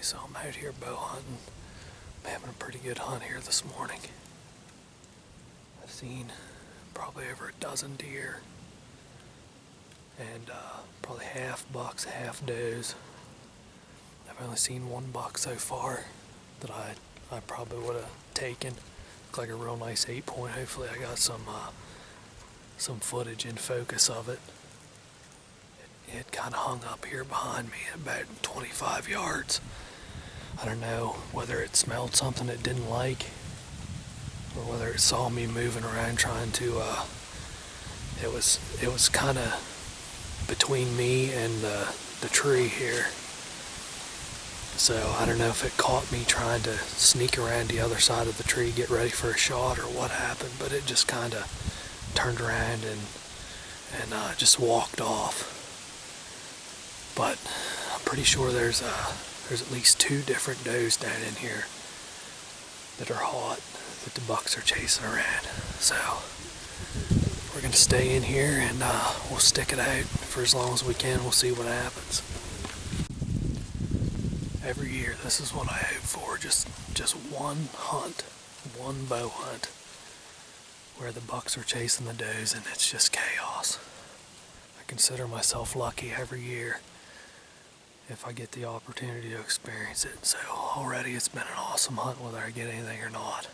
So I'm out here bow hunting. I'm having a pretty good hunt here this morning. I've seen probably over a dozen deer and probably half bucks, half does. I've only seen one buck so far that I probably would have taken. Looked like a real nice 8-point. Hopefully I got some footage in focus of it. It kind of hung up here behind me at about 25 yards. I don't know whether it smelled something it didn't like or whether it saw me moving around trying to, it was kind of between me and the tree here. So I don't know if it caught me trying to sneak around the other side of the tree, get ready for a shot, or what happened, but it just kind of turned around and just walked off. But I'm pretty sure there's at least 2 different does down in here that are hot that the bucks are chasing around. So we're gonna stay in here and we'll stick it out for as long as we can. We'll see what happens. Every year this is what I hope for, just one hunt, one bow hunt where the bucks are chasing the does and it's just chaos. I consider myself lucky every year if I get the opportunity to experience it. So already it's been an awesome hunt whether I get anything or not.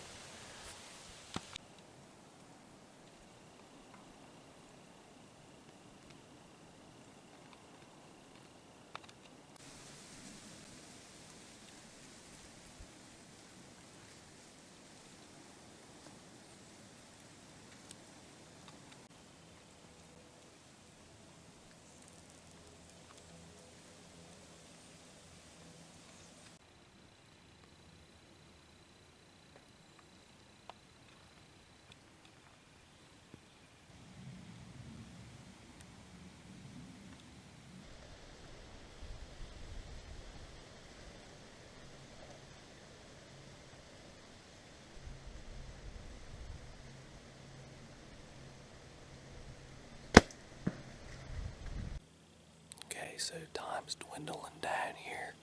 Okay, so time's dwindling down here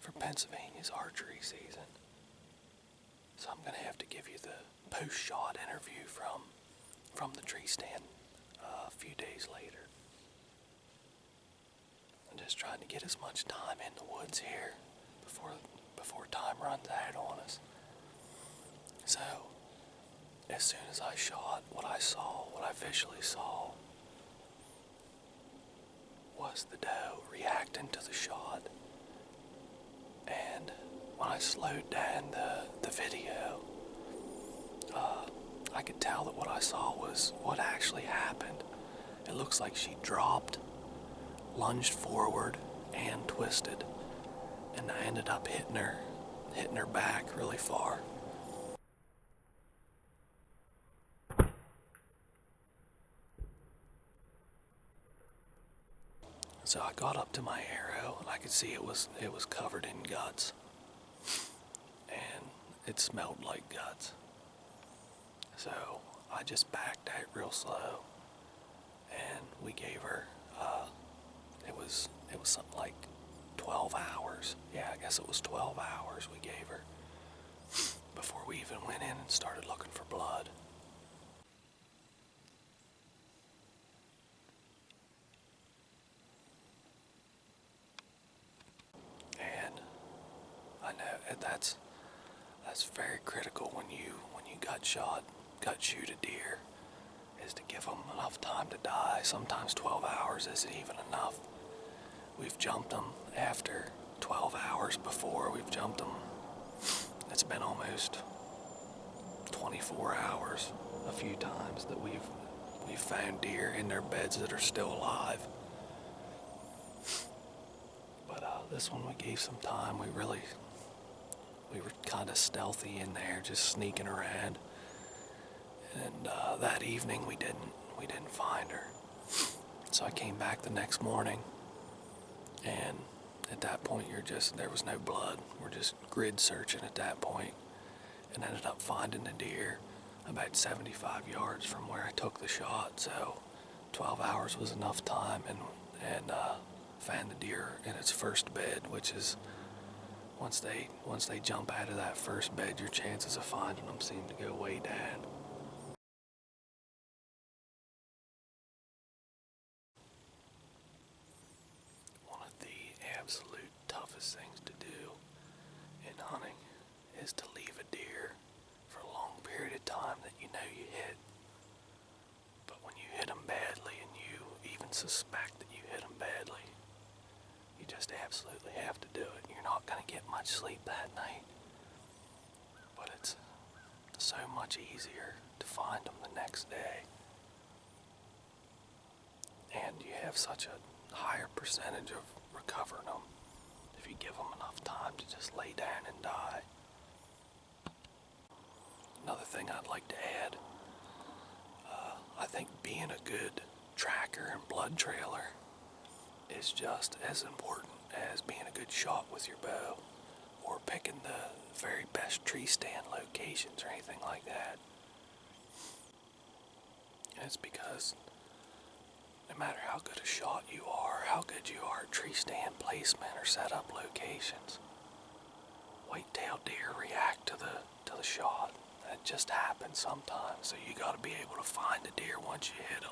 for Pennsylvania's archery season. So I'm gonna have to give you the post-shot interview from the tree stand a few days later. I'm just trying to get as much time in the woods here before time runs out on us. So as soon as I shot, what I visually saw was the doe reacting to the shot. And when I slowed down the video, I could tell that what I saw was what actually happened. It looks like she dropped, lunged forward, and twisted. And I ended up hitting her back really far. So I got up to my arrow and I could see it was covered in guts. And it smelled like guts. So I just backed out real slow and we gave her, it was something like 12 hours. Yeah, I guess it was 12 hours we gave her before we even went in and started looking for blood. And I know that's very critical when you gut shoot a deer, is to give them enough time to die. Sometimes 12 hours isn't even enough. We've jumped them after 12 hours before. We've jumped them. It's been almost 24 hours a few times that we've found deer in their beds that are still alive. But this one we gave some time. We were kind of stealthy in there, just sneaking around. And that evening we didn't find her. So I came back the next morning, and at that point there was no blood. We're just grid searching at that point, and ended up finding the deer about 75 yards from where I took the shot. So 12 hours was enough time, and found the deer in its first bed, which is Once they jump out of that first bed, your chances of finding them seem to go way down. One of the absolute toughest things to do in hunting is to leave a deer for a long period of time that you know you hit. But when you hit them badly and you even suspect that you hit them badly, you just absolutely have to do it. You're not going to get much sleep that night. But it's so much easier to find them the next day. And you have such a higher percentage of recovering them if you give them enough time to just lay down and die. Another thing I'd like to add, I think being a good tracker and blood trailer is just as important as being a good shot with your bow or picking the very best tree stand locations or anything like that. And it's because no matter how good a shot you are, how good you are at tree stand placement or setup locations, white-tailed deer react to the shot. That just happens sometimes, so you got to be able to find a deer once you hit them.